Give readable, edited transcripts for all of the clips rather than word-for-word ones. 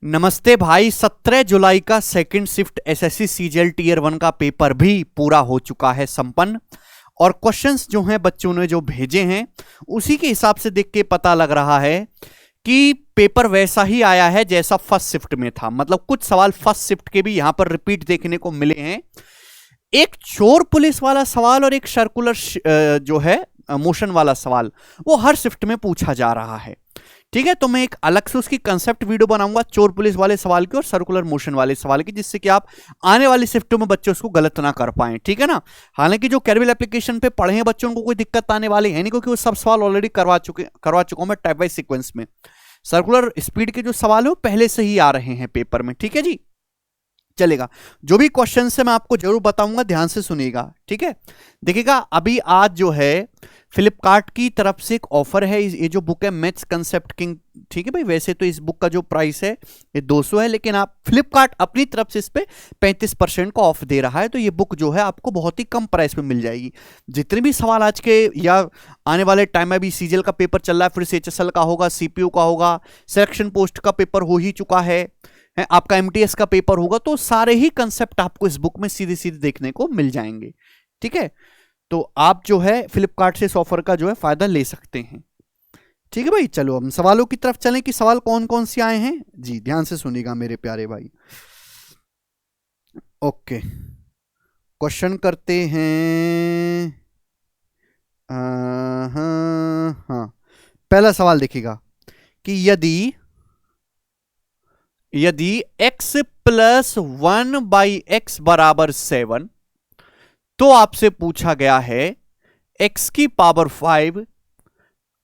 नमस्ते भाई। 17 जुलाई का second shift SSC CGL tier 1 का पेपर भी पूरा हो चुका है संपन्न। और क्वेश्चंस जो हैं बच्चों ने जो भेजे हैं उसी के हिसाब से देख के पता लग रहा है कि पेपर वैसा ही आया है जैसा फर्स्ट शिफ्ट में था। मतलब कुछ सवाल फर्स्ट शिफ्ट के भी यहां पर रिपीट देखने को मिले हैं। एक चोर पुलिस वाला सवाल और एक सर्कुलर जो है मोशन वाला सवाल वो हर शिफ्ट में पूछा जा रहा है। ठीक है, तो मैं एक अलग से उसकी कंसेप्ट वीडियो बनाऊंगा चोर पुलिस वाले सवाल की और सर्कुलर मोशन वाले सवाल की, जिससे कि आप आने वाली शिफ्टों में बच्चों उसको गलत ना कर पाएं। ठीक है ना। हालांकि जो कैरविल एप्लीकेशन पे पढ़े हैं बच्चों को कोई दिक्कत आने वाली है नहीं, क्योंकि वो सब सवाल ऑलरेडी करवा चुका हूं मैं टाइप वाइज सीक्वेंस में। सर्कुलर स्पीड के जो सवाल है वो पहले से ही आ रहे हैं पेपर में। ठीक है जी, चलेगा। जो भी क्वेश्चन है मैं आपको जरूर बताऊंगा, ध्यान से सुनिएगा। ठीक है, देखिएगा अभी आज जो है फ्लिपकार्ट की तरफ से एक ऑफर है। ये जो बुक है मैथ्स कंसेप्ट किंग, ठीक है भाई, वैसे तो इस बुक का जो प्राइस है ये 200 है, लेकिन आप फ्लिपकार्ट अपनी तरफ से इस पे 35% का ऑफ दे रहा है। तो ये बुक जो है आपको बहुत ही कम प्राइस पे मिल जाएगी। जितने भी सवाल आज के या आने वाले टाइम में भी सीजीएल का पेपर चल रहा है, फिर से एचएसएल का होगा, सीपीयू का होगा, सिलेक्शन पोस्ट का पेपर हो ही चुका है, आपका एमटीएस का पेपर होगा, तो सारे ही कंसेप्ट आपको इस बुक में सीधे सीधे देखने को मिल जाएंगे। ठीक है, तो आप जो है फ्लिपकार्ट से इस ऑफर का जो है फायदा ले सकते हैं। ठीक है भाई, चलो हम सवालों की तरफ चलें कि सवाल कौन कौन से आए हैं। जी ध्यान से सुनिएगा मेरे प्यारे भाई। ओके, क्वेश्चन करते हैं। हाँ, पहला सवाल देखिएगा कि यदि x प्लस 1/x बराबर 7, तो आपसे पूछा गया है x की पावर 5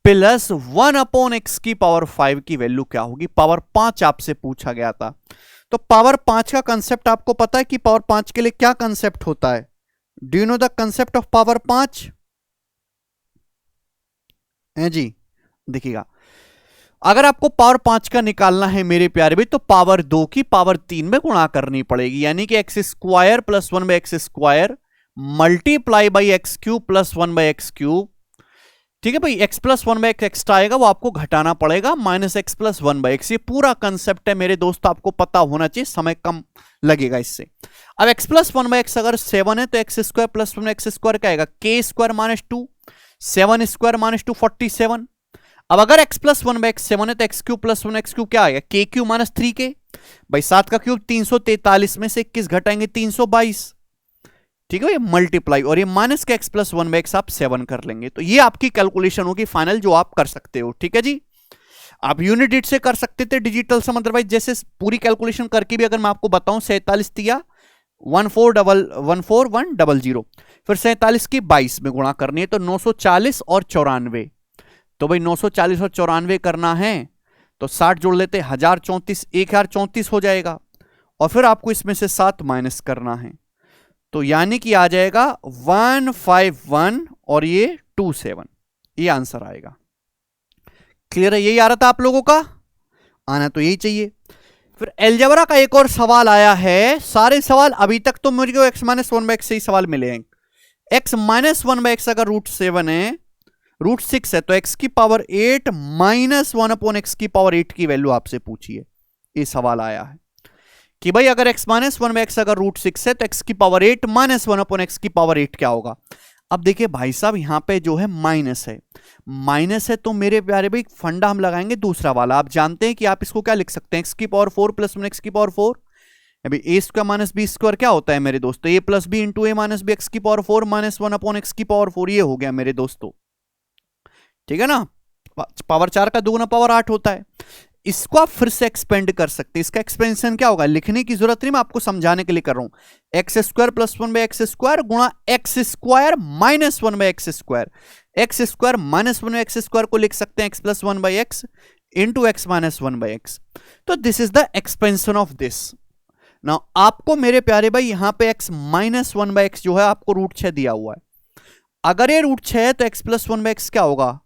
प्लस 1/x की पावर 5 की वैल्यू क्या होगी। पावर 5 आपसे पूछा गया था, तो पावर 5 का कंसेप्ट आपको पता है कि पावर 5 के लिए क्या कंसेप्ट होता है। Do you know the concept of power 5 है जी। देखिएगा, अगर आपको पावर 5 का निकालना है मेरे प्यारे भाई, तो पावर 2 की पावर 3 में गुणा करनी पड़ेगी, यानी कि x square plus 1/x square multiply by x cube plus 1/x cube. ठीक है भाई, x प्लस 1/x एक्स्ट्रा आएगा वो आपको घटाना पड़ेगा, माइनस एक्स प्लस 1/x। ये पूरा कंसेप्ट है मेरे दोस्त, आपको पता होना चाहिए, समय कम लगेगा इससे। अब x प्लस 1/x अगर 7 है तो x square plus 1x square क्या आएगा, के स्क्वायर माइनस 2, 7 स्क्वायर माइनस 2 47। अब अगर x प्लस 1/x 7 है तो x cube plus 1x cube क्या आएगा, के क्यूब माइनस 3k। भाई 7 का क्यूब 343 में से 21 घटाएंगे 322। ठीक है, ये मल्टीप्लाई और ये माइनस का x प्लस 1/x आप 7 कर लेंगे, तो ये आपकी कैलकुलेशन होगी फाइनल जो आप कर सकते हो। ठीक है जी, आप यूनिट डिजिट से कर सकते थे, डिजिटल सम, अदरवाइज जैसे पूरी कैलकुलेशन करके भी अगर मैं आपको बताऊं 47 तिया 14100, फिर 47 की 22 में गुणा करनी है तो 940 और 94। तो भाई 940 और 94 करना है तो 60 जोड़ लेते 1034, 1034 हो जाएगा, और फिर आपको इसमें से 7 माइनस करना है, तो यानी कि आ जाएगा 151 और ये 27, ये आंसर आएगा। क्लियर है, यही आ रहा था आप लोगों का, आना तो यही चाहिए। फिर एलजेब्रा का एक और सवाल आया है। सारे सवाल अभी तक तो मुझे x माइनस 1/x से ही सवाल मिले हैं। x माइनस 1/x अगर √7 है, √6 है, तो x की पावर 8 माइनस 1/x की पावर 8 की वैल्यू आपसे पूछी है। ये सवाल आया है कि भाई अगर x माइनस 1/x अगर √6 है तो x की पावर 8 माइनस 1/x की पावर 8 क्या होगा। अब देखिए भाई साहब, यहां पे जो है माइनस है तो मेरे प्यारे भाई फंडा हम लगाएंगे दूसरा वाला। आप जानते हैं कि आप इसको क्या लिख सकते हैं, x की पावर 4 प्लस 1x की पावर 4। अभी A square minus B square क्या होता है मेरे दोस्तों, a plus B into A minus B X की पावर 4 माइनस 1/x की पावर 4। ये हो गया मेरे दोस्तों, ठीक है ना। पावर 4 का दुगुना पावर 8 होता है। इसको आप फिर से एक्सपेंड कर सकते हैं। इसका एक्सपेंशन क्या होगा, लिखने की जरूरत नहीं, मैं आपको समझाने के लिए कर रहा हूं। X square plus 1/x square गुणा x square minus 1/x square. X square minus 1/x square को लिख सकते हैं x plus 1/x into x minus 1/x। तो this is the expansion of this. Now आपको मेरे प्यारे भाई यहां पे x माइनस 1/x जो है आपको √6 दिया हुआ है। अगर ये √6 है तो x प्लस 1/x क्या होगा,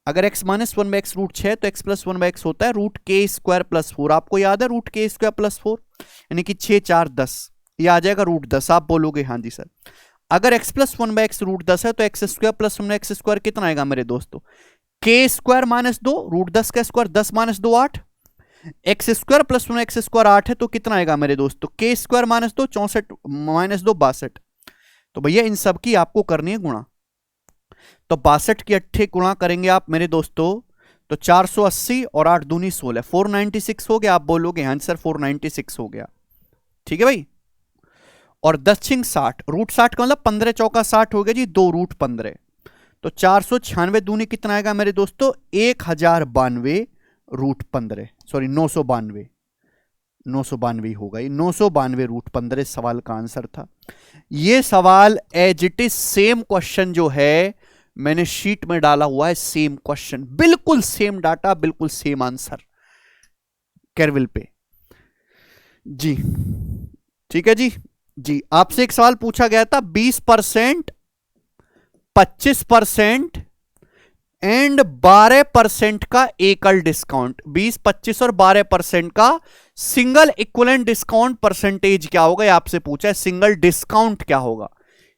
अगर x माइनस 1/x √6 तो x प्लस 1/x होता है √k स्क्वायर प्लस 4। आपको याद है √k स्क्वायर प्लस 4 यानी कि 6 4 10, ये आ जाएगा √10। आप बोलोगे हाँ जी सर। अगर x प्लस 1/x √10 है तो x square plus 1x square कितना आएगा मेरे दोस्तों, k स्क्वायर माइनस 2, √10 का square 10 minus 2 8, x square plus 1 x square 8 है, तो कितना आएगा मेरे दोस्तों, के स्क्वायर माइनस 2 64 माइनस 2 62। तो भैया इन सब की आपको करनी है गुणा। तो 62 की 8 गुणा करेंगे आप मेरे दोस्तों, तो 480 और 8 दूनी 16, 496 हो गया। आप बोलोगे हाँ सर 496 हो गया, ठीक है भाई। और 10 छिंग 60, रूट 60 का मतलब 15 चौका 60 हो गया जी, 2 रूट 15। तो 496 दूनी कितना आएगा मेरे दोस्तों, 1092 रूट 15, सॉरी 992, 992 होगा ये, 992 रूट 15 सवाल का आंसर था। ये सवाल as it is same question जो है मैंने शीट में डाला हुआ है, सेम क्वेश्चन, बिल्कुल सेम डाटा, बिल्कुल सेम आंसर केरविल पे जी। ठीक है जी। जी आपसे एक सवाल पूछा गया था, 20%, 25% एंड 12% का एकल डिस्काउंट, 20, 25 और 12% का सिंगल इक्विवेलेंट डिस्काउंट परसेंटेज क्या होगा, ये आपसे पूछा है। सिंगल डिस्काउंट क्या होगा,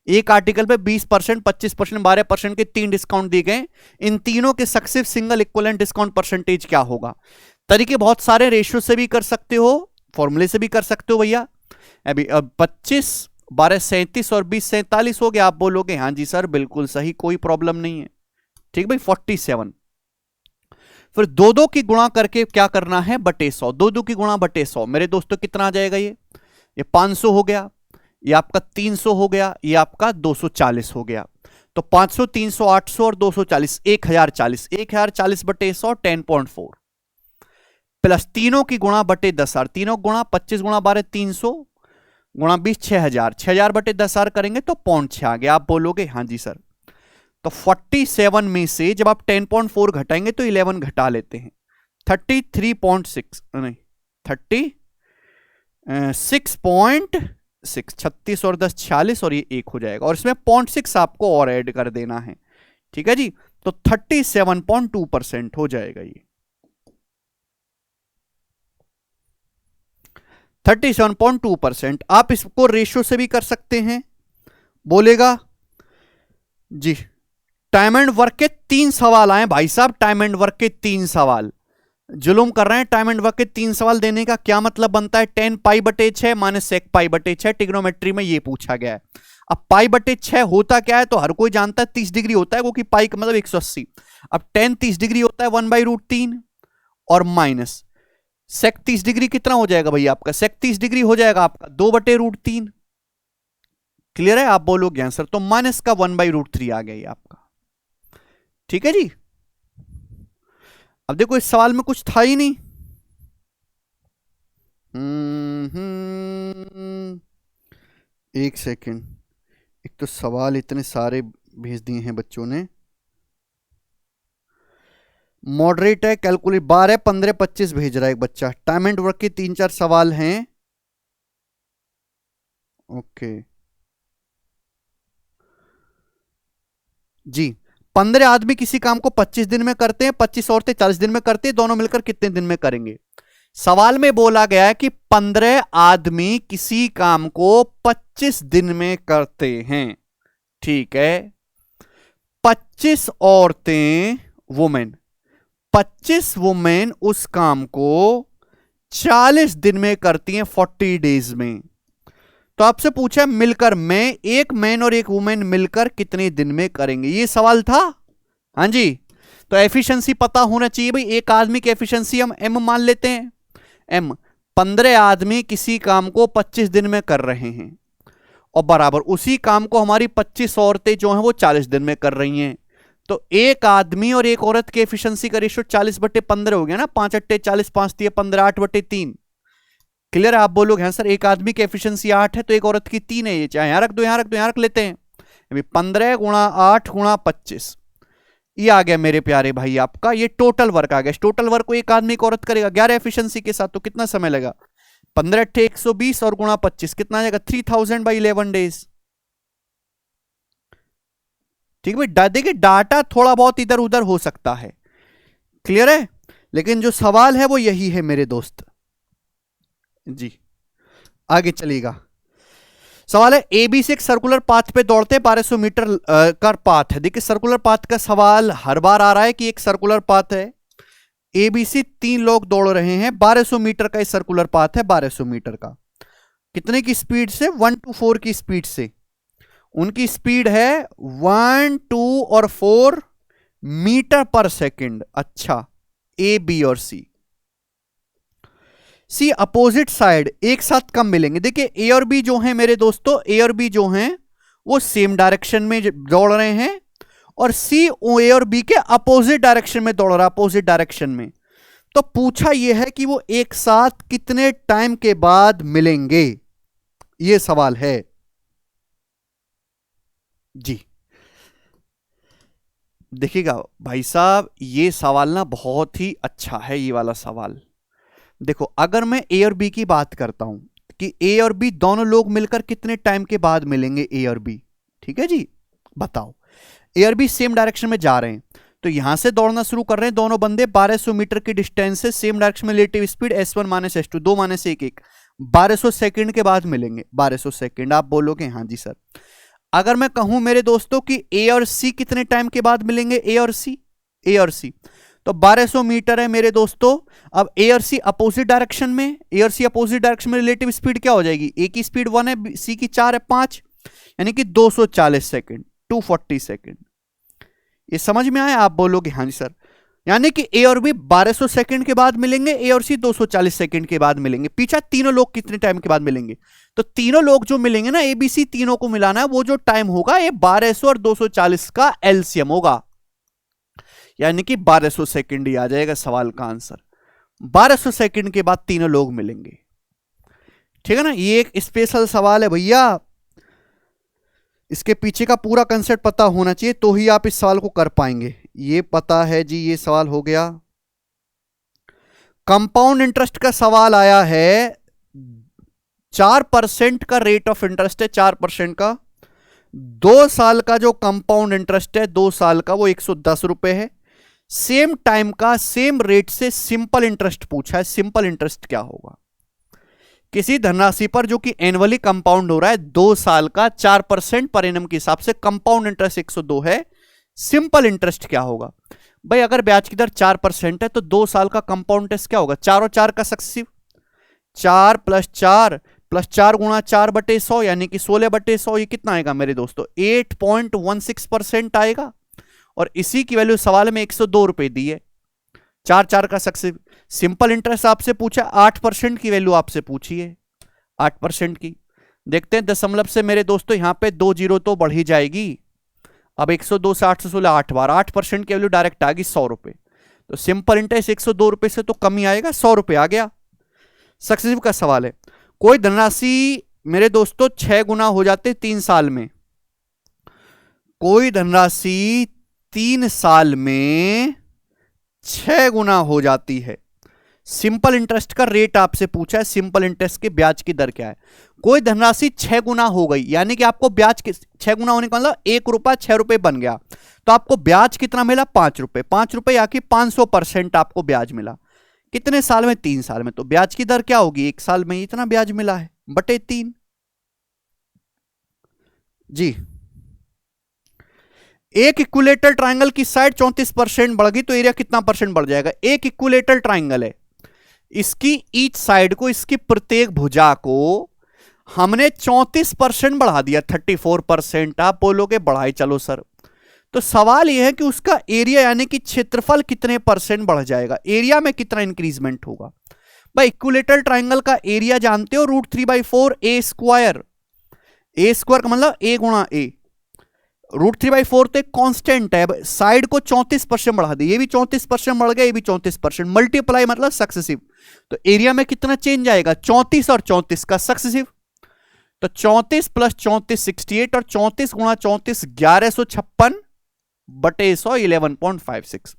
एक आर्टिकल पे 20%, 25%, 12% के 3 डिस्काउंट दिए गए, इन तीनों के successive single equivalent discount percentage क्या होगा। तरीके बहुत सारे, रेशियो से भी कर सकते हो, फॉर्मूले से भी कर सकते हो भैया। अभी 25, 12 37 और 20 47 हो गया। आप बोलोगे हाँ जी सर बिल्कुल सही, कोई प्रॉब्लम नहीं है, ठीक भाई 47। फिर 2 की गुणा करके क्या करना है, बटे 100, 2 की गुणा बटे 100 मेरे दोस्तों कितना आ जाएगा, ये 500 हो गया, ये आपका 300 हो गया, ये आपका 240 हो गया। तो 500, 300, 800 और 240, 1040, 1040 बटे 100 10.4 प्लस तीनों की गुणा बटे 10,000, तीनों गुणा 25 गुणा 12 300 गुणा 20 6000, 6000 बटे 10,000 करेंगे तो 0.6 आ गया। आप बोलोगे हाँ जी सर। तो 47 में से जब आप 10.4 घटाएंगे तो 11 घटा लेते हैं, 33.6 नहीं 36.6, 36 और 10 46 और ये 1 हो जाएगा, और इसमें 0.6 आपको और ऐड कर देना है, ठीक है जी। तो 37.2% हो जाएगा ये, 37.2%। आप इसको रेशियो से भी कर सकते हैं, बोलेगा जी। टाइम एंड वर्क के 3 सवाल आए भाई साहब, टाइम एंड वर्क के 3 सवाल, जुलूम कर रहे हैं। टाइम एंड वर्क के 3 सवाल देने का क्या मतलब बनता है, 10 पाई बटे 6 माइनस सेक पाई बटे 6, ट्रिग्नोमेट्री में ये पूछा गया है। अब पाई बटे 6 होता क्या है, तो हर कोई जानता है 30 डिग्री होता है, क्योंकि पाई का मतलब 180। अब 10 30 डिग्री होता है 1/√3 और माइनस सेक 30 डिग्री कितना हो जाएगा भैया आपका, सेक 30 डिग्री हो जाएगा आपका 2/√3। क्लियर है, आप बोलोगे आंसर, तो माइनस का 1/√3 आ गया ये आपका, ठीक है जी। अब देखो इस सवाल में कुछ था ही नहीं, एक सेकेंड, एक तो सवाल इतने सारे भेज दिए हैं बच्चों ने। मॉडरेट है, कैलकुलेट 12 15 25 भेज रहा है एक बच्चा। टाइम एंड वर्क के 3-4 सवाल हैं, ओके जी। 15 आदमी किसी काम को 25 दिन में करते हैं, 25 औरतें 40 दिन में करते हैं, दोनों मिलकर कितने दिन में करेंगे। सवाल में बोला गया है कि 15 आदमी किसी काम को 25 दिन में करते हैं, ठीक है। 25 औरतें वुमेन, 25 वुमेन उस काम को 40 दिन में करती हैं, 40 डेज में। तो आपसे पूछा मिलकर में, एक मैन और एक वुमेन मिलकर कितने दिन में करेंगे, ये सवाल था। हाँ जी, तो एफिशिएंसी पता होना चाहिए भाई। एक आदमी की एफिशिएंसी हम एम मान लेते हैं, एम। 15 आदमी किसी काम को 25 दिन में कर रहे हैं, और बराबर उसी काम को हमारी 25 औरतें जो हैं वो 40 दिन में कर रही हैं। तो एक आदमी और एक औरत की एफिशिएंसी का रेशियो 40/15 हो गया ना, 5 8 40, 5 3 15, 8/3। क्लियर है, आप बोलोगे हाँ सर एक आदमी की एफिशिएंसी 8 है तो एक औरत की 3 है, ये चाहे यहां रख दो, यहां रख दो, यहां रख लेते हैं। 15 गुणा 8 गुणा 25, ये आ गया मेरे प्यारे भाई आपका, ये टोटल वर्क आ गया। टोटल वर्क को एक आदमी एक औरत करेगा 11 एफिशिएंसी के साथ, तो कितना समय लगा, 15 × 120 और गुणा 25 कितना आ जाएगा, 3000/11 डेज। ठीक है भाई, देखिए डाटा थोड़ा बहुत इधर उधर हो सकता है, क्लियर है, लेकिन जो सवाल है वो यही है मेरे दोस्त जी। आगे चलिएगा, सवाल है AB से एक सर्कुलर पाथ पे दौड़ते हैं, 1200 मीटर का पाथ है। देखिए सर्कुलर पाथ का सवाल हर बार आ रहा है कि एक सर्कुलर पाथ है, ए बी सी 3 लोग दौड़ रहे हैं, 1200 मीटर का सर्कुलर पाथ है, 1200 मीटर का। कितने की स्पीड से? 1 to 4 की स्पीड से। उनकी स्पीड है 1, 2 और 4 मीटर पर सेकंड। अच्छा, ए बी और सी। सी अपोजिट साइड एक साथ कम मिलेंगे। देखिए ए और बी जो हैं मेरे दोस्तों, ए और बी जो हैं वो सेम डायरेक्शन में दौड़ रहे हैं, और सी ए और बी के अपोजिट डायरेक्शन में दौड़ रहा है, अपोजिट डायरेक्शन में। तो पूछा यह है कि वो एक साथ कितने टाइम के बाद मिलेंगे, ये सवाल है जी। देखिएगा भाई साहब, ये सवाल ना बहुत ही अच्छा है, ये वाला सवाल। देखो अगर मैं ए और बी की बात करता हूं कि ए और बी दोनों लोग मिलकर कितने टाइम के बाद मिलेंगे, ए और बी, ठीक है जी, बताओ। ए और बी सेम डायरेक्शन में जा रहे हैं, तो यहां से दौड़ना शुरू कर रहे हैं दोनों बंदे, 1200 मीटर की डिस्टेंस से सेम डायरेक्शन में, relative speed s1 minus s2, 2 minus 1 1, 1200 second के बाद मिलेंगे। 1200 सेकंड आप बोलोगे हाँ जी सर। अगर मैं कहूं मेरे दोस्तों कि ए और सी कितने टाइम के बाद मिलेंगे, ए और सी, तो 1200 मीटर है मेरे दोस्तों। अब ए और सी अपोजिट डायरेक्शन में, ए और सी अपोजिट डायरेक्शन में, रिलेटिव स्पीड क्या हो जाएगी? ए की स्पीड 1 है, सी की 4 है, 5, यानी कि 240 सेकंड, 240 सेकंड। ये समझ में आया? आप बोलोगे हाँ जी सर। यानी कि ए और बी 1200 सेकंड के बाद मिलेंगे, ए और सी 240 सेकंड के बाद मिलेंगे। पीछा तीनों लोग कितने टाइम के बाद मिलेंगे? तो तीनों लोग जो मिलेंगे ना, ए बी सी तीनों को मिलाना है, वो जो टाइम होगा ये 1200 और 240 का एलसीएम होगा, यानी कि 1200 सेकंड ही आ जाएगा सवाल का आंसर। 1200 सेकंड के बाद तीनों लोग मिलेंगे, ठीक है ना। ये एक स्पेशल सवाल है भैया, इसके पीछे का पूरा कंसेप्ट पता होना चाहिए, तो ही आप इस सवाल को कर पाएंगे। ये पता है जी, ये सवाल हो गया। कंपाउंड इंटरेस्ट का सवाल आया है, 4% का रेट ऑफ इंटरेस्ट है, 4% का। 2 साल का जो कंपाउंड इंटरेस्ट है, 2 साल का, वो 110 रुपए है। सेम टाइम का सेम रेट से सिंपल इंटरेस्ट पूछा है। सिंपल इंटरेस्ट क्या होगा? किसी धनराशि पर जो कि एनुअली कंपाउंड हो रहा है, 2 साल का 4% पर एनम के हिसाब से कंपाउंड इंटरेस्ट 102 है। सिंपल इंटरेस्ट क्या होगा भाई? अगर ब्याज की दर 4% है तो 2 साल का कंपाउंड इंटरेस्ट क्या होगा? 4 और 4 का सक्सेसिव, 4 + 4 + 4 × 4/100, यानी कि 16/100। ये कितना आएगा मेरे दोस्तों? 8.16% आएगा। और इसी की वैल्यू सवाल में 102 रुपए दी है। 4 4 का सक्सेसिव। सिंपल इंटरेस्ट आपसे पूछा, 8% की वैल्यू आपसे पूछी है, 8% की। देखते हैं दशमलव से मेरे दोस्तों, यहां पे 2 जीरो तो बढ़ ही जाएगी। अब 102 से 816, 8 बार 8% की वैल्यू डायरेक्ट आ गई 100 रुपए। तो सिंपल इंटरेस्ट 102 रुपए से तो कम ही आएगा, 100 रुपए आ गया। सक्सेसिव का सवाल है, कोई धनराशि मेरे दोस्तों 6 गुना हो जाते 3 साल में। कोई धनराशि 3 साल में 6 गुना हो जाती है। सिंपल इंटरेस्ट का रेट आपसे पूछा है, सिंपल इंटरेस्ट के ब्याज की दर क्या है। कोई धनराशि 6 गुना हो गई, यानी कि आपको ब्याज 6 गुना होने का मतलब 1 रुपया 6 रुपए बन गया, तो आपको ब्याज कितना मिला? 5 रुपए। 5 रुपए या कि 500% आपको ब्याज मिला। कितने साल में? 3 साल में। तो ब्याज की दर क्या होगी? 1 साल में इतना ब्याज मिला है बटे 3 जी। एक इक्विलेटरल ट्रायंगल की साइड 34% बढ़ गई तो एरिया कितना परसेंट बढ़ जाएगा? एक इक्विलेटरल ट्रायंगल है, इसकी ईच साइड को, इसकी प्रत्येक भुजा को हमने 34% बढ़ा दिया, 34%। आप बोलोगे बढ़ाई चलो सर, तो सवाल यह है कि उसका एरिया यानी कि क्षेत्रफल कितने परसेंट बढ़ जाएगा, एरिया में कितना इंक्रीजमेंट होगा। भाई इक्विलेटरल ट्रायंगल का एरिया जानते हो, √3/4 a स्क्वायर। a स्क्वायर का मतलब a गुणा a, √3/4 तो एक कांस्टेंट है। साइड को 34% बढ़ा दी, ये भी 34% बढ़ गया, ये भी 34%, मल्टीप्लाई मतलब सक्सेसिव। तो एरिया में कितना चेंज आएगा? 34 और 34 का सक्सेसिव। तो 34 + 34 68, और 34 × 34 1156 बटे 100 11.56,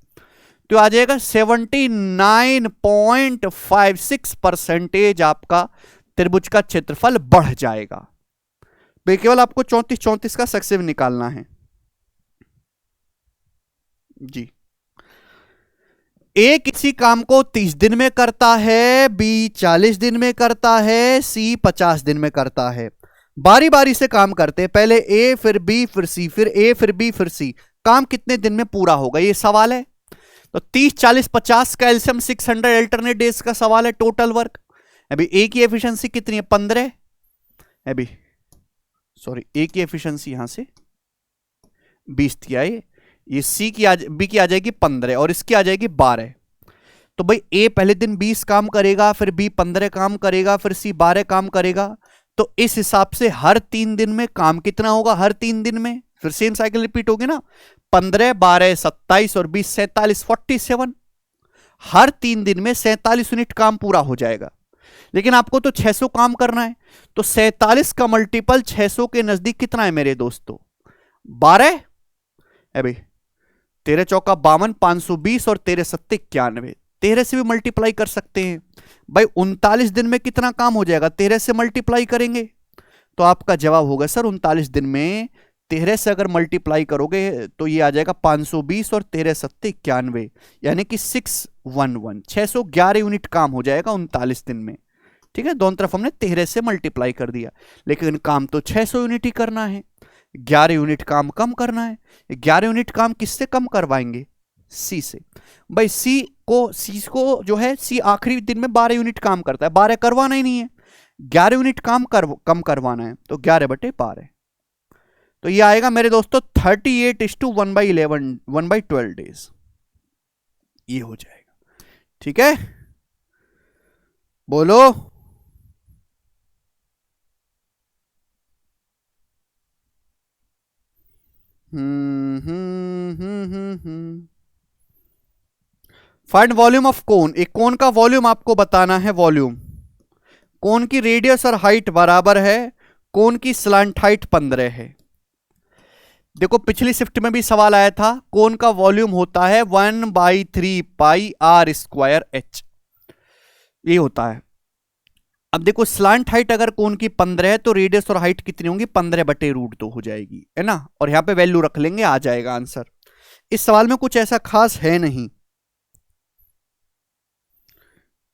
तो आ जाएगा 79.56% आपका त्रिभुज का क्षेत्रफल बढ़ जाएगा। केवल आपको 34 34 का सक्सेसिव निकालना है जी। ए किसी काम को 30 दिन में करता है, बी 40 दिन में करता है, सी 50 दिन में करता है। बारी बारी से काम करते हैं, पहले ए फिर बी फिर सी, फिर ए फिर बी फिर सी। काम कितने दिन में पूरा होगा, ये सवाल है। तो 30 40 50 का एलसीएम 600 अल्टरनेट डेज का सवाल है, टोटल वर्क। अभी ए की एफिशिएंसी कितनी है, 15। अभी सॉरी, ए की एफिशिएंसी यहां से 20 थी आई, ये सी की बी की आ जाएगी 15 और इसकी आ जाएगी 12। तो भाई ए पहले दिन 20 काम करेगा, फिर बी 15 काम करेगा, फिर सी 12 काम करेगा। तो इस हिसाब से हर 3 दिन में काम कितना होगा, हर 3 दिन में फिर सेम साइकिल रिपीट होगी ना, 15 12 27 और 20 47 47। हर 3 दिन में 47 यूनिट काम पूरा हो जाएगा। लेकिन आपको तो 600 काम करना है, तो 47 का मल्टीपल 600 के नजदीक कितना है मेरे दोस्तों, 12। अभी 13 चौका 52, 520 और 13 सत्ते 91, 13 से भी मल्टीप्लाई कर सकते हैं। भाई 39 दिन में कितना काम हो जाएगा, 13 से मल्टीप्लाई करेंगे तो आपका जवाब होगा सर 39 दिन में 13 से अगर मल्टीप्लाई करोगे तो ये आ जाएगा 520 और 13 सत्ते 91, यानी कि 611 611 यूनिट काम हो जाएगा 39 दिन में। ठीक है, दोनों तरफ हमने 13 से मल्टीप्लाई कर दिया, लेकिन काम तो 600 यूनिट ही करना है, 11 यूनिट काम कम करना है। 11 यूनिट काम किससे कम करवाएंगे, सी से। भाई सी को जो है, सी आखिरी दिन में 12 यूनिट काम करता है, 12 करवाना ही नहीं है, 11 यूनिट कम करवाना है, तो 11/12। तो ये आएगा मेरे दोस्तों 38:1/11 1/12 डेज, ये हो जाएगा। ठीक है, बोलो। फाइंड वॉल्यूम ऑफ कोन, एक कोन का वॉल्यूम आपको बताना है। वॉल्यूम, कोन की रेडियस और हाइट बराबर है, कोन की स्लांट हाइट 15 है। देखो पिछली शिफ्ट में भी सवाल आया था, कोन का वॉल्यूम होता है 1/3 पाई आर स्क्वायर एच, ये होता है। अब देखो स्लांट हाइट अगर कोन की 15 है तो रेडियस और हाइट कितनी होंगी, 15/√2 हो जाएगी, है ना। और यहां पे वैल्यू रख लेंगे, आ जाएगा आंसर। इस सवाल में कुछ ऐसा खास है नहीं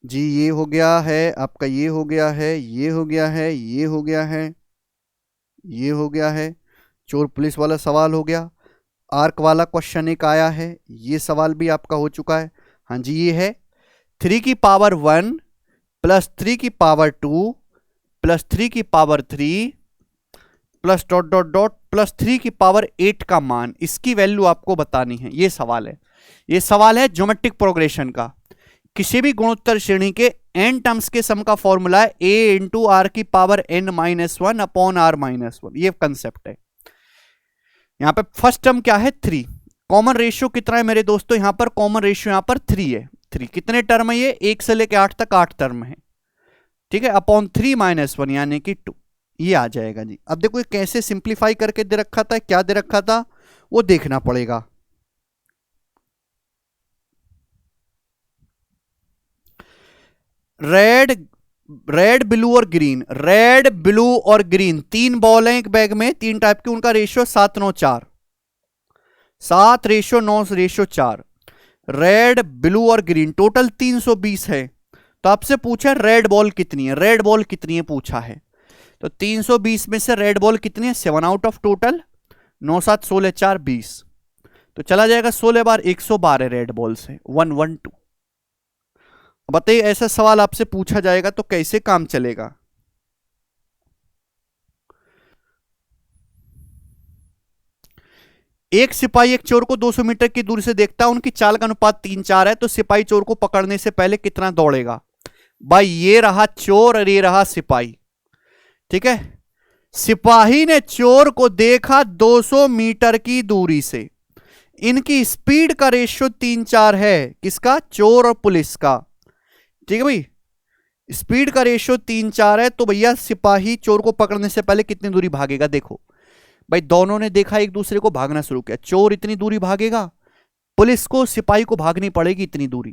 जी। ये हो गया है आपका, ये हो गया है, ये हो गया है, ये हो गया है, ये हो गया है, चोर पुलिस वाला सवाल हो गया, आर्क वाला क्वेश्चन एक आया है, ये सवाल भी आपका हो चुका है। हाँ जी, ये है 3 की पावर 1 प्लस 3 की पावर 2 प्लस 3 की power 3 plus dot dot dot plus 3 की पावर 8 का मान, इसकी वैल्यू आपको बतानी है। ये सवाल है, ये सवाल है ज्योमेट्रिक प्रोग्रेशन का। किसी भी गुणोत्तर श्रेणी के n टर्म्स के सम का फॉर्मूला है a इंटू आर की पावर n-1 अपॉन r-1, ये कंसेप्ट है। यहां पे फर्स्ट टर्म क्या है, 3। कॉमन रेशियो कितना है मेरे दोस्तों, यहां पर कॉमन रेशियो यहां पर 3 है। 3 कितने टर्म है, ये 1 से लेकर 8 तक 8 टर्म है। ठीक है, अपॉन 3-1 यानी कि 2, ये आ जाएगा जी। अब देखो ये कैसे सिंप्लीफाई करके दे रखा था, क्या दे रखा था वो देखना पड़ेगा। रेड ब्लू और ग्रीन, रेड ब्लू और ग्रीन 3 बॉल हैं एक बैग में, 3 टाइप के, उनका रेशियो 7-9-4, 7:9:4। रेड ब्लू और ग्रीन टोटल 320 है। तो आपसे पूछा रेड बॉल कितनी है, रेड बॉल कितनी है पूछा है, तो 320 में से रेड बॉल कितनी है, 7 आउट ऑफ टोटल, 9 7 16 4 20, तो चला जाएगा 16 बार 112 रेड बॉल से 112। बताइए ऐसा सवाल आपसे पूछा जाएगा तो कैसे काम चलेगा। एक सिपाही एक चोर को 200 मीटर की दूरी से देखता है, उनकी चाल का अनुपात 3-4 है, तो सिपाही चोर को पकड़ने से पहले कितना दौड़ेगा। भाई ये रहा चोर और ये रहा सिपाही। ठीक है, सिपाही ने चोर को देखा 200 मीटर की दूरी से, इनकी स्पीड का रेशियो 3-4 है, किसका, चोर और पुलिस का। ठीक है भाई, स्पीड का रेशियो 3-4 है, तो भैया सिपाही चोर को पकड़ने से पहले कितनी दूरी भागेगा। देखो भाई दोनों ने देखा एक दूसरे को, भागना शुरू किया, चोर इतनी दूरी भागेगा, पुलिस को सिपाही को भागनी पड़ेगी इतनी दूरी,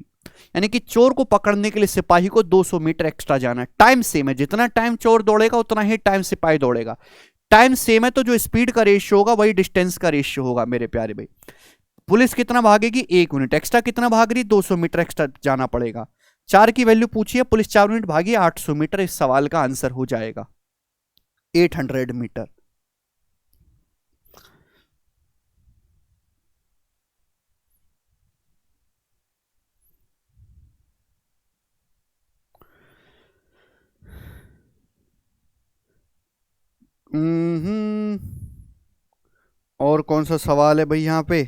यानी कि चोर को पकड़ने के लिए सिपाही को 200 मीटर एक्स्ट्रा जाना है। टाइम सेम है, जितना टाइम चोर दौड़ेगा उतना ही टाइम सिपाही दौड़ेगा। टाइम सेम है तो जो स्पीड का रेशियो होगा वही डिस्टेंस का रेशियो होगा मेरे प्यारे भाई। पुलिस कितना भागेगी, 1 यूनिट एक्स्ट्रा, कितना भाग रही, 200 मीटर एक्स्ट्रा जाना पड़ेगा। 4 की वैल्यू पूछिए, पुलिस 4 यूनिट भागी, 800 मीटर, इस सवाल का आंसर हो जाएगा 800 मीटर। और कौन सा सवाल है भाई यहाँ पे?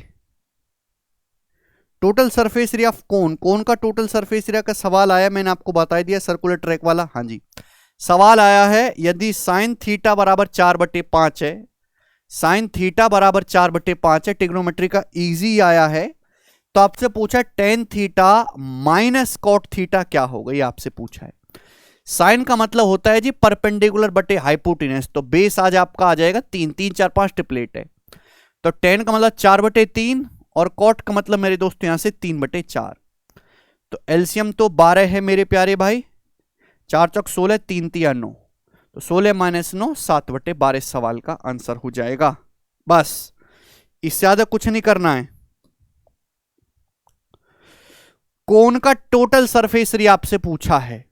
Total surface area of cone का टोटल सरफेस एरिया का सवाल आया, मैंने आपको बता दिया, सर्कुलर ट्रैक वाला। हाँ जी, सवाल आया है यदि साइन थीटा बराबर 4/5 है, साइन थीटा बराबर 4/5 है, टिग्नोमेट्री का इजी आया है, तो आपसे पूछा tan theta minus cot theta क्या होगा, ये आपसे पूछा है। साइन का मतलब होता है जी परपेंडिकुलर बटे हाइपोटेनस, तो बेस आज आपका आ जाएगा 3, 3, 4, 5 ट्रिपलेट है, तो टेन का मतलब 4/3 और कॉट का मतलब मेरे दोस्तों यहां से 3/4, तो एलसीएम तो 12 है मेरे प्यारे भाई, 4 चौक 16, 3 तिया 9, तो 16 माइनस 9 7/12 सवाल का आंसर हो जाएगा। बस इससे ज्यादा कुछ नहीं करना है। कोन का टोटल सरफेस एरिया आपसे पूछा है,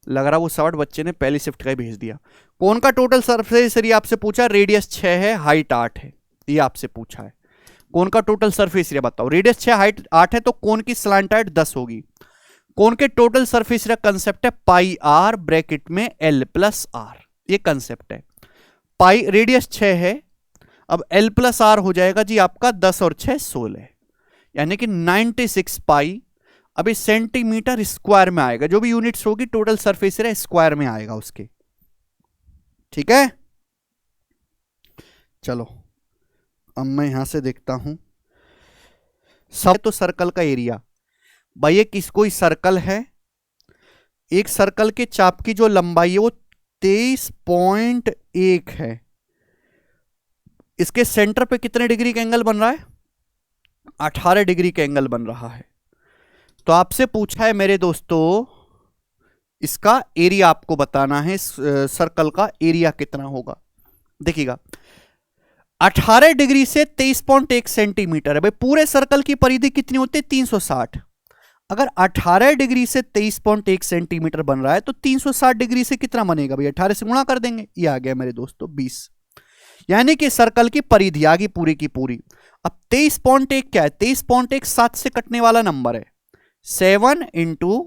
लग रहा वो 60 बच्चे ने पहली शिफ्ट का ही भेज दिया। कोन का टोटल सरफेस एरिया आपसे पूछा, रेडियस 6 है, हाइट 8 है, ये आपसे पूछा है। कोन का टोटल सरफेस एरिया बताओ, रेडियस 6 हाइट 8 है, तो कोन की स्लैंट हाइट 10 होगी। कोन के टोटल सरफेस एरिया कंसेप्ट है पाई आर ब्रैकेट में L प्लस आर, ये कंसेप्ट है। पाई रेडियस 6 है, अब L प्लस आर हो जाएगा जी आपका 10 और 6 16, यानी कि 96 पाई। अभी सेंटीमीटर स्क्वायर में आएगा, जो भी यूनिट्स होगी टोटल सरफेस एरिया स्क्वायर में आएगा उसके, ठीक है। चलो अब मैं यहां से देखता हूं, सब तो सर्कल का एरिया भाई, ये किस कोई सर्कल है, एक सर्कल के चाप की जो लंबाई है वो 23.1 है, इसके सेंटर पे कितने डिग्री का एंगल बन रहा है, 18 डिग्री का एंगल बन रहा है। तो आपसे पूछा है मेरे दोस्तों इसका एरिया आपको बताना है, सर्कल का एरिया कितना होगा। देखिएगा 18 डिग्री से 23.1 सेंटीमीटर है भाई, पूरे सर्कल की परिधि कितनी होती है 360, अगर 18 डिग्री से 23.1 सेंटीमीटर बन रहा है तो 360 डिग्री से कितना बनेगा भाई, 18 से गुणा कर देंगे, ये आ गया मेरे दोस्तों 20, यानी कि सर्कल की परिधि आ गई पूरी की पूरी। अब 23.1 क्या है, 23.1 7 से कटने वाला नंबर है, 7 इंटू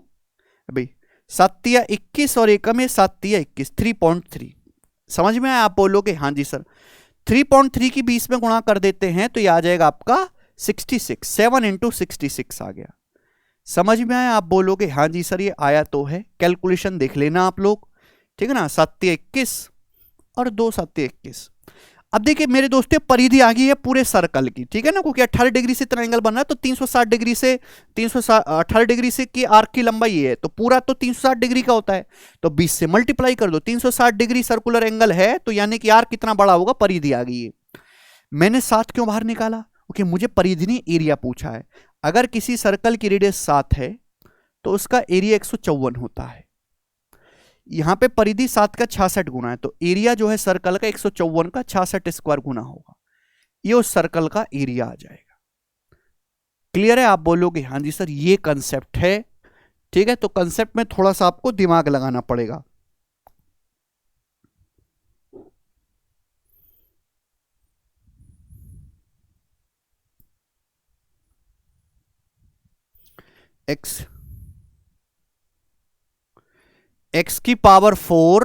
भाई 7 या 21 और एकम है 7 या 21, 3.3। समझ में आया? आप बोलोगे हाँ जी सर, 3.3 की 20 में गुणा कर देते हैं तो ये आ जाएगा आपका 66, 7 इंटू 66 आ गया। समझ में आया? आप बोलोगे हाँ जी सर ये आया तो है, कैलकुलेशन देख लेना आप लोग, ठीक है ना, 7 21 और 2 7 21। अब देखिए मेरे दोस्तों परिधि आ गई है पूरे सर्कल की, ठीक है ना, क्योंकि 18 डिग्री से इतना एंगल बन रहा है, तो 360 डिग्री से 18 डिग्री से की आर्क की लंबाई ये है, तो पूरा तो 360 डिग्री का होता है, तो 20 से मल्टीप्लाई कर दो, 360 डिग्री सर्कुलर एंगल है, तो यानी कि आर्क कितना बड़ा होगा, परिधि आ गई है। मैंने 7 क्यों बाहर निकाला, क्योंकि मुझे परिधि ने एरिया पूछा है। अगर किसी सर्कल की रेडियस 7 है तो उसका एरिया 154 होता है, यहां पे परिधि 7 का 66 गुना है, तो एरिया जो है सर्कल का 154 का 66 स्क्वायर गुना होगा, ये उस सर्कल का एरिया आ जाएगा। क्लियर है? आप बोलोगे हाँ जी सर ये कंसेप्ट है, ठीक है, तो कंसेप्ट में थोड़ा सा आपको दिमाग लगाना पड़ेगा। एक्स की power 4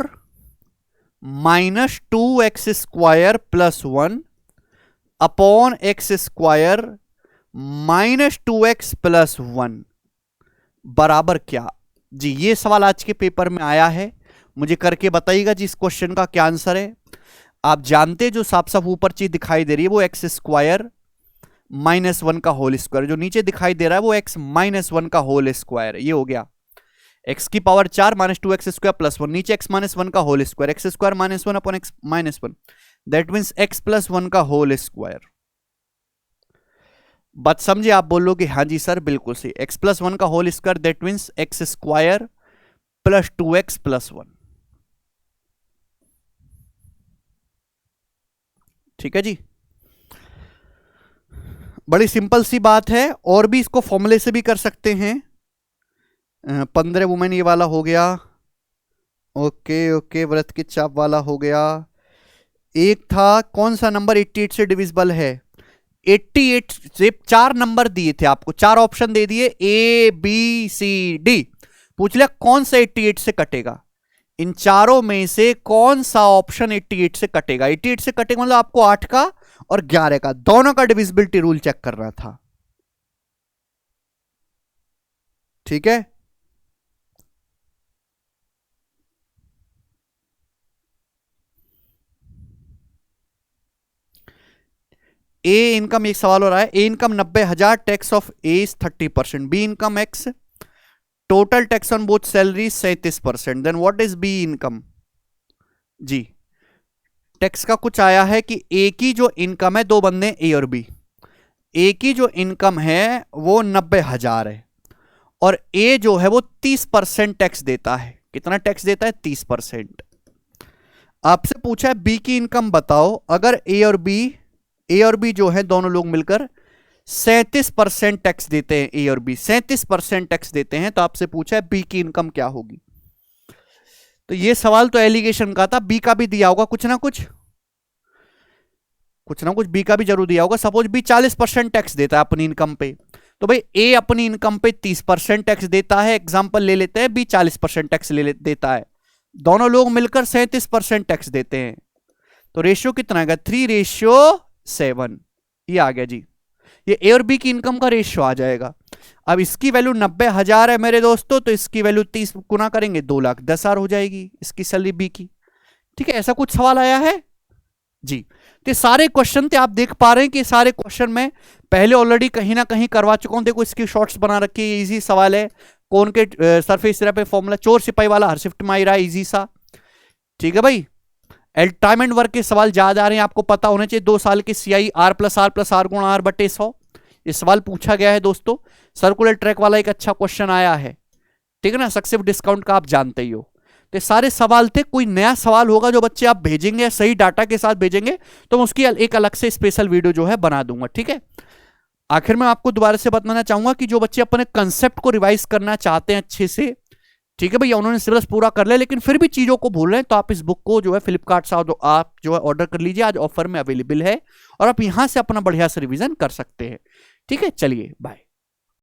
minus 2x square plus 1 upon x square minus 2x plus 1 बराबर क्या जी, ये सवाल आज के पेपर में आया है, मुझे करके बताइएगा जी इस क्वेश्चन का क्या आंसर है। आप जानते जो साफ साफ ऊपर चीज दिखाई दे रही है वो एक्स स्क्वायर माइनस 1 का होल स्क्वायर, जो नीचे दिखाई दे रहा है वो एक्स माइनस 1 का होल स्क्वायर, ये हो गया एक्स की power 4 minus 2x square plus 1, नीचे एक्स माइनस 1 का whole square, x square minus 1 upon X minus 1, that means X plus 1 का होल स्क्वायर। बात समझे? आप बोलोगे हाँ जी सर बिल्कुल सही, एक्स प्लस 1 का whole square that means X square plus 2x plus 1, ठीक है जी, बड़ी सिंपल सी बात है, और भी इसको फॉर्मूले से भी कर सकते हैं। 15 वुमेन ये वाला हो गया, ओके ओके, व्रत की चाप वाला हो गया, एक था कौन सा नंबर 88 से डिविजिबल है, 88 से 4 नंबर दिए थे आपको, 4 ऑप्शन दे दिए A B C D, पूछ लिया कौन सा 88 से कटेगा, इन चारों में से कौन सा ऑप्शन 88 से कटेगा? 88 से कटेगा मतलब आपको 8 का और 11 का दोनों का डिविजिबिलिटी रूल चेक करना था। ठीक है, ए इनकम, एक सवाल हो रहा है, A income 90,000, tax of A is 30%, B income x, total tax on both salary 37%, then what is B income? जी, टैक्स का कुछ आया है कि ए की जो इनकम है, दो बंदे ए और बी, ए की जो इनकम है वो 90,000 है और ए जो है वो 30% टैक्स देता है। कितना टैक्स देता है? 30%। आपसे पूछा है बी की इनकम बताओ, अगर ए और बी जो है दोनों लोग मिलकर 37% टैक्स देते हैं, ए और बी 37% टैक्स देते हैं, तो आपसे पूछा है बी की इनकम क्या होगी। तो ये सवाल तो एलिगेशन का था, बी का भी दिया होगा कुछ ना कुछ बी का भी जरूर दिया होगा। सपोज बी 40% टैक्स देता है अपनी इनकम पे, तो भाई ए अपनी इनकम पे 30% टैक्स देता है, एग्जांपल ले लेते हैं, बी 40% टैक्स देता है, दोनों लोग मिलकर 37% टैक्स देते हैं, तो रेशियो कितना आएगा? 3:7। ये आ गया जी, ये ए और बी की इनकम का रेशियो आ जाएगा। अब इसकी वैल्यू 90,000 है मेरे दोस्तों, तो इसकी वैल्यू 30 गुना करेंगे 2,10,000 हो जाएगी इसकी सैलरी बी की। ठीक है, ऐसा कुछ सवाल आया है जी। तो सारे क्वेश्चन थे, आप देख पा रहे हैं कि सारे क्वेश्चन में पहले ऑलरेडी कहीं ना कहीं करवा चुका हूं। देखो इसकी शॉर्ट्स बना रखी है, इजी सवाल है, कौन के सरफेस एरिया पे फॉर्मूला, चोर सिपाही वाला हर शिफ्ट में आ रहा है, इजी सा। ठीक है भाई, टाइम एंड वर्क के सवाल ज्यादा आ रहे हैं, आपको पता होना चाहिए। 2 साल के CI R+R+R गुणा R/100, ये सवाल पूछा गया है दोस्तों। सर्कुलर ट्रैक वाला एक अच्छा क्वेश्चन आया है, ठीक है ना, सक्सेस डिस्काउंट का आप जानते ही हो। तो सारे सवाल थे, कोई नया सवाल होगा जो बच्चे आप भेजेंगे सही डाटा के साथ भेजेंगे तो मैं उसकी एक अलग से स्पेशल वीडियो जो है बना दूंगा। ठीक है, आखिर में आपको दोबारा से बताना चाहूंगा कि जो बच्चे अपने कंसेप्ट को रिवाइज करना चाहते हैं अच्छे से, ठीक है भैया, उन्होंने सिलेबस पूरा कर लिया लेकिन फिर भी चीजों को भूल रहे हैं, तो आप इस बुक को जो है फ्लिपकार्ट से आप जो है ऑर्डर कर लीजिए, आज ऑफर में अवेलेबल है और आप यहां से अपना बढ़िया से रिवीजन कर सकते हैं। ठीक है, चलिए बाय।